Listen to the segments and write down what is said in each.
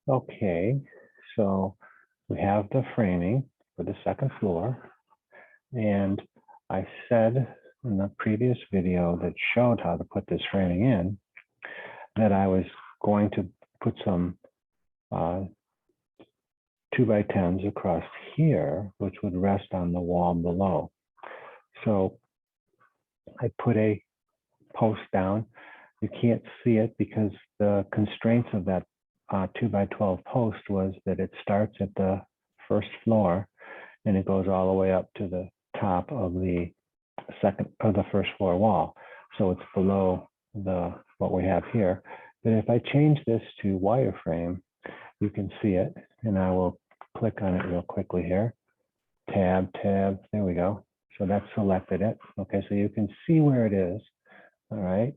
Okay, so we have the framing for the second floor. And I said in the previous video that showed how to put this framing in, that I was going to put some 2x10s across here, which would rest on the wall below. So I put a post down. You can't see it because the constraints of that 2x12 post was that it starts at the first floor and it goes all the way up to the top of the first floor wall. So it's below what we have here. But if I change this to wireframe, you can see it, and I will click on it real quickly here. Tab, there we go. So that's selected it. Okay, so you can see where it is. All right.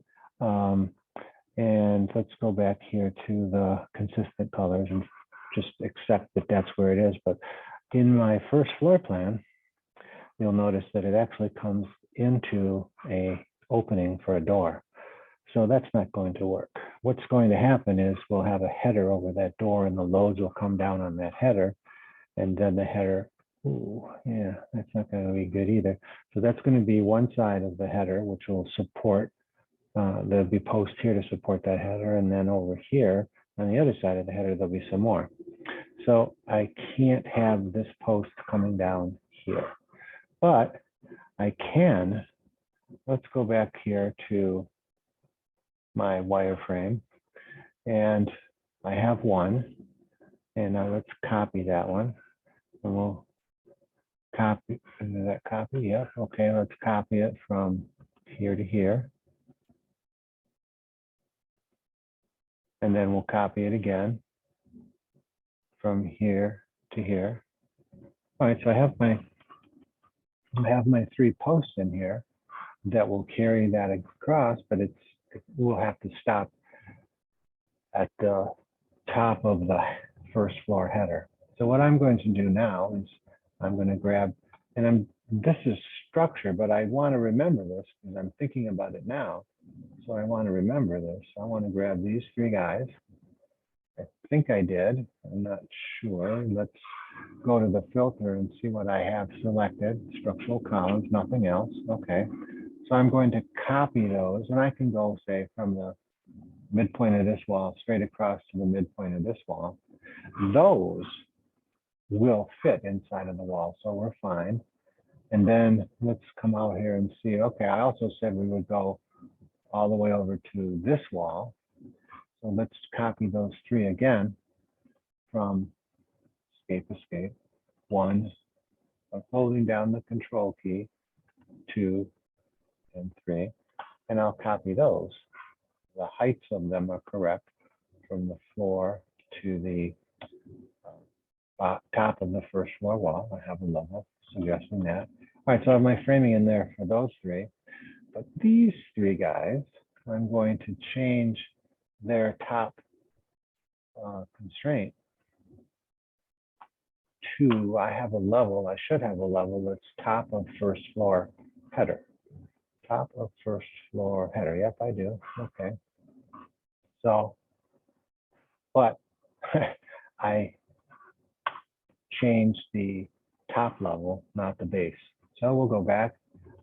And let's go back here to the consistent colors and just accept that that's where it is. But in my first floor plan, you'll notice that it actually comes into a opening for a door. So that's not going to work. What's going to happen is we'll have a header over that door and the loads will come down on that header. And then the header, ooh, yeah, that's not going to be good either. So that's going to be one side of the header, which will support, there'll be posts here to support that header. And then over here on the other side of the header, there'll be some more. So I can't have this post coming down here, but I can, let's go back here to my wireframe, and I have one, and now let's copy that one, and we'll copy, is that copy? Yeah, okay, let's copy it from here to here, and then we'll copy it again from here to here. All right, so I have my 3 posts in here that will carry that across, but we'll have to stop at the top of the first floor header. So what I'm going to do now is I'm going to grab, and this is structure, but I want to remember this because I'm thinking about it now. So I want to remember this. I want to grab these 3 guys. I think I did. I'm not sure. Let's go to the filter and see what I have selected. Structural columns, nothing else. Okay. So I'm going to copy those, and I can go, say, from the midpoint of this wall straight across to the midpoint of this wall. Those will fit inside of the wall, so we're fine. And then let's come out here and see, okay, I also said we would go all the way over to this wall. So let's copy those 3 again from escape, 1, I'm holding down the control key, 2, and 3, and I'll copy those. The heights of them are correct from the floor to the top of the first floor wall. I have a level suggesting that. All right, so I have my framing in there for those 3. But these 3 guys, I'm going to change their top constraint to, I have a level, I should have a level that's top of first floor header. Top of first floor header. Yep, I do. Okay. So, but I changed the top level, not the base. So we'll go back.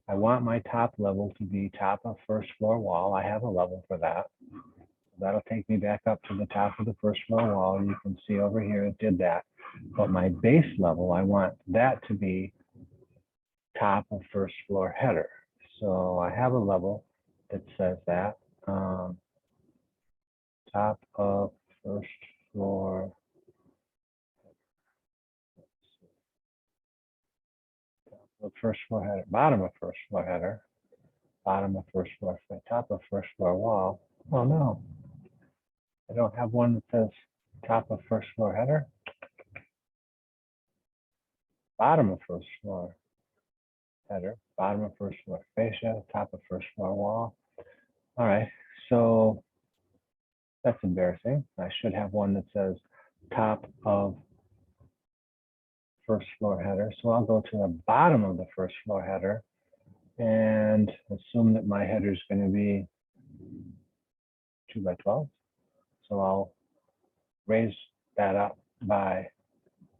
I want my top level to be top of first floor wall. I have a level for that. That'll take me back up to the top of the first floor wall. You can see over here it did that. But my base level, I want that to be top of first floor header. So I have a level that says that. Top of first floor. Top of first floor header. Bottom of first floor header. Bottom of first floor. Top of first floor wall. Oh no. I don't have one that says top of first floor header. Bottom of first floor header. Bottom of first floor fascia. Top of first floor wall. All right. So that's embarrassing. I should have one that says top of first floor header. So I'll go to the bottom of the first floor header and assume that my header is going to be 2x12. So I'll raise that up by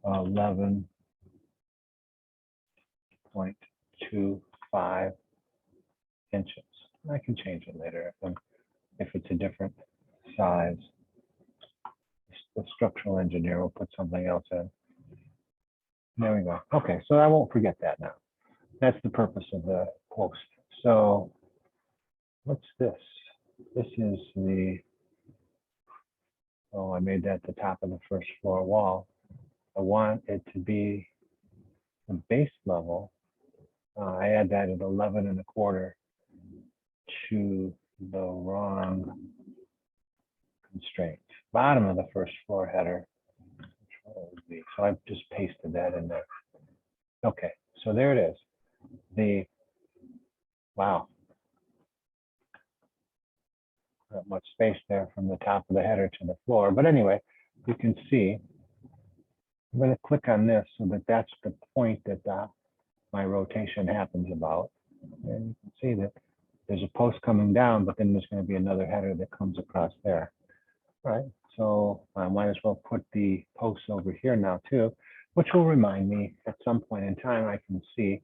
11.25 inches. I can change it later if it's a different size. The structural engineer will put something else in. There we go. Okay, so I won't forget that now. That's the purpose of the post. So what's this? This is the, oh, I made that the top of the first floor wall. I want it to be the base level. I add that at 11.25 to the wrong constraint. Bottom of the first floor header. So I've just pasted that in there. Okay, so there it is. Wow. Not much space there from the top of the header to the floor. But anyway, you can see, I'm going to click on this so that that's the point that my rotation happens about. And you can see that there's a post coming down, but then there's going to be another header that comes across there. All right, so I might as well put the posts over here now too, which will remind me at some point in time I can see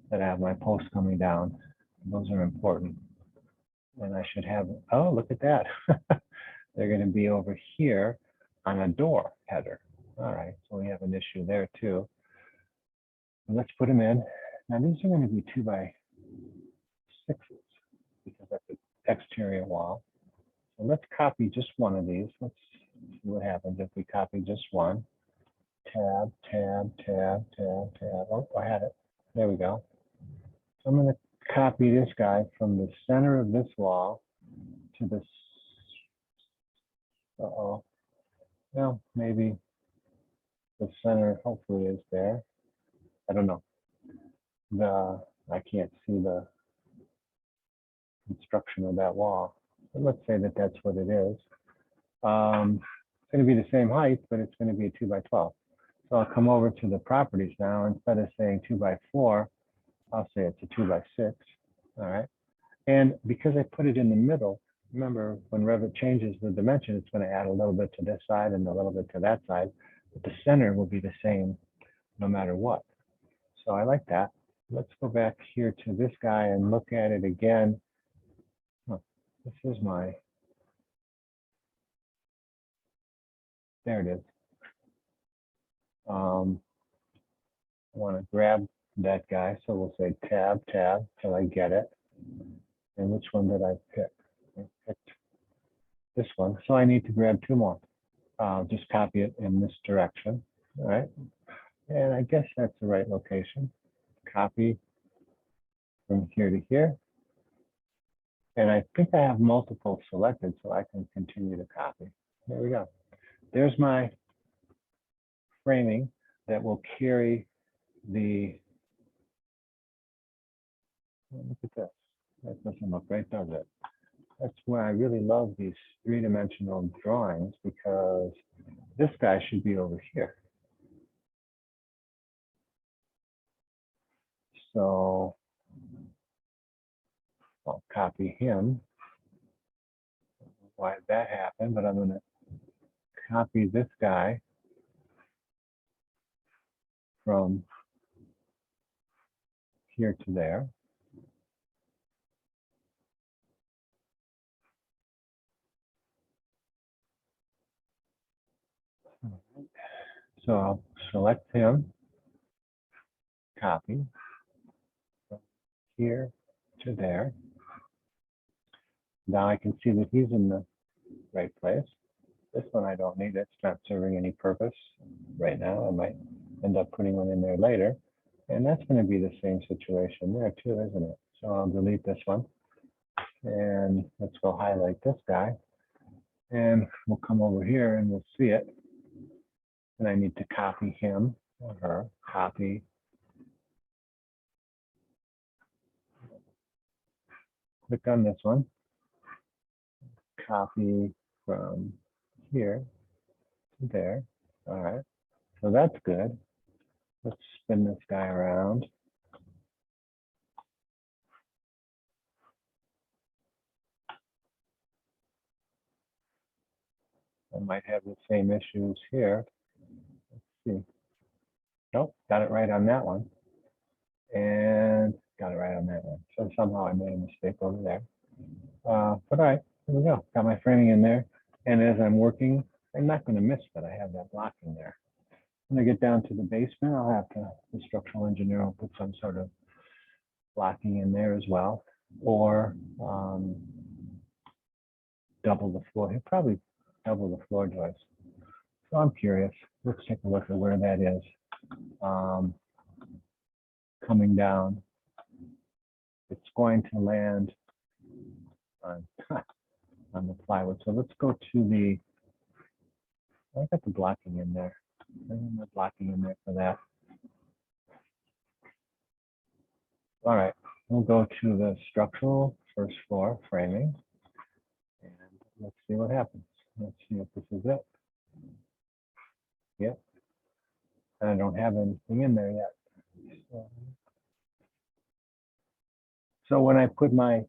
that I have my posts coming down. Those are important. And I should have, oh, look at that. They're going to be over here on a door header. All right, so we have an issue there too. Let's put them in. Now these are going to be 2x6s because that's the exterior wall. So let's copy just one of these. Let's see what happens if we copy just one. Tab, tab, tab, tab, tab. Oh, I had it. There we go. So I'm going to copy this guy from the center of this wall to this. Uh-oh. Well, maybe the center hopefully is there. I don't know. I can't see the construction of that wall. But let's say that that's what it is. It's going to be the same height, but it's going to be a 2x12. So I'll come over to the properties now. Instead of saying 2x4, I'll say it's a 2x6. All right. And because I put it in the middle, remember when Revit changes the dimension, it's going to add a little bit to this side and a little bit to that side. But the center will be the same no matter what. So I like that. Let's go back here to this guy and look at it again. Oh, this is my, there it is. I want to grab that guy. So we'll say tab, tab, till I get it. And which one did I pick? I picked this one. So I need to grab two more. I'll just copy it in this direction. All right. And I guess that's the right location. Copy from here to here. And I think I have multiple selected, so I can continue to copy. There we go. There's my framing that will carry the, look at this. That doesn't look right, does it? That's why I really love these three-dimensional drawings, because this guy should be over here. So I'll copy him. Why did that happen? But I'm going to copy this guy from here to there. So I'll select him, copy from here to there. Now I can see that he's in the right place. This one I don't need. It's not serving any purpose right now. I might end up putting one in there later. And that's going to be the same situation there too, isn't it? So I'll delete this one. And let's go highlight this guy. And we'll come over here and we'll see it. And I need to copy him or her. Copy. Click on this one. Copy from here to there. All right. So that's good. Let's spin this guy around. I might have the same issues here. Let's see. Nope, got it right on that one. And got it right on that one. So somehow I made a mistake over there. But all right, here we go. Got my framing in there. And as I'm working, I'm not going to miss that I have that block in there. When I get down to the basement, I'll have to, the structural engineer will put some sort of blocking in there as well, or double the floor. He'll probably double the floor joist. So I'm curious. Let's take a look at where that is. Coming down, it's going to land on, on the plywood. So let's go to the, I got the blocking in there. I got the blocking in there for that. All right, we'll go to the structural first floor framing, and let's see what happens. Let's see if this is it. Yep, and I don't have anything in there yet. So when I put my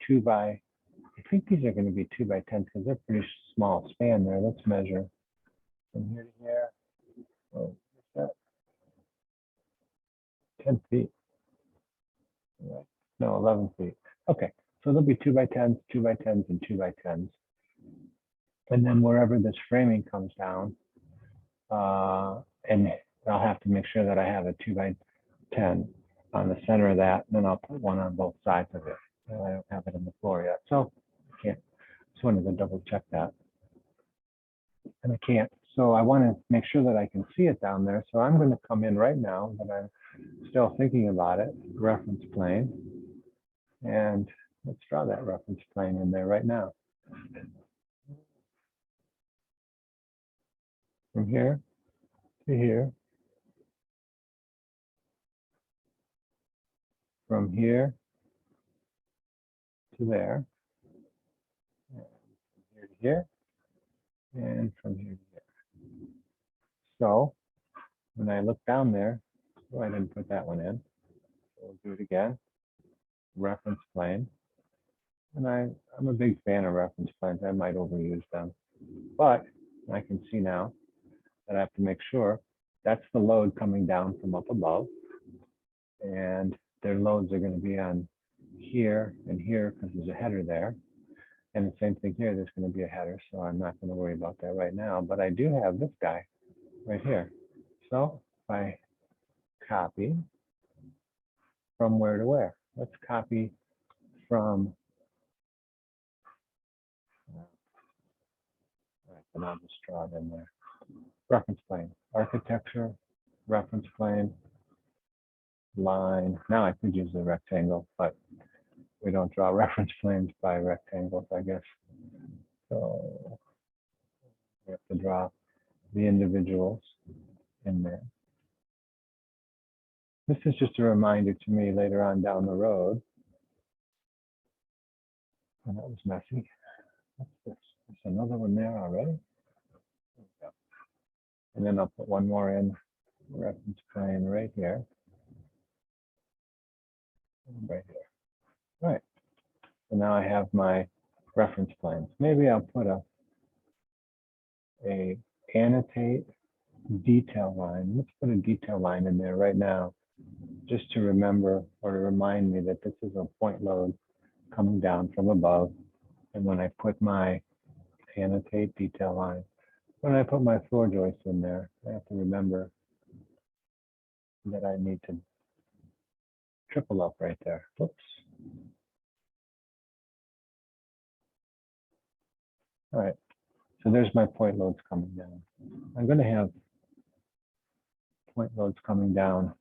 2 by, I think these are going to be 2 by 10s because they're pretty small span there. Let's measure from here to here. Oh, what's that? 10 feet. Right. No, 11 feet. Okay, so there'll be 2 by 10s, 2 by 10s, and 2 by 10s. And then wherever this framing comes down, and I'll have to make sure that I have a 2 by 10 on the center of that, and then I'll put one on both sides of it. And I don't have it on the floor yet, so I can't. Just wanted to double check that, and I can't. So I want to make sure that I can see it down there. So I'm going to come in right now, but I'm still thinking about it. Reference plane, and let's draw that reference plane in there right now. From here to here. From here to there. And from here to here. And from here to here. So when I look down there, oh, I didn't put that one in. So we'll do it again. Reference plane. And I'm a big fan of reference planes. I might overuse them. But I can see now that I have to make sure that's the load coming down from up above. And their loads are going to be on here and here because there's a header there. And the same thing here, there's going to be a header. So I'm not going to worry about that right now. But I do have this guy right here. So if I copy from where to where, let's copy from, and I'll just draw it in there. Reference plane, architecture, reference plane, line. Now I could use the rectangle, but we don't draw reference planes by rectangles, I guess. So we have to draw the individuals in there. This is just a reminder to me later on down the road. And that was messy. What's this? There's another one there already. And then I'll put one more in, reference plane right here. Right here. All right. So now I have my reference planes. Maybe I'll put a annotate detail line. Let's put a detail line in there right now, just to remember or to remind me that this is a point load coming down from above. And when I put my annotate detail line, when I put my floor joist in there, I have to remember that I need to triple up right there. Whoops. All right, so there's my point loads coming down. I'm going to have point loads coming down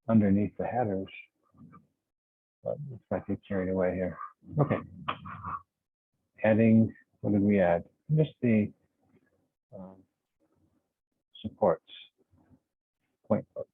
underneath the headers, but looks like it carried away here. Okay, adding, what did we add? Just the supports, point loads.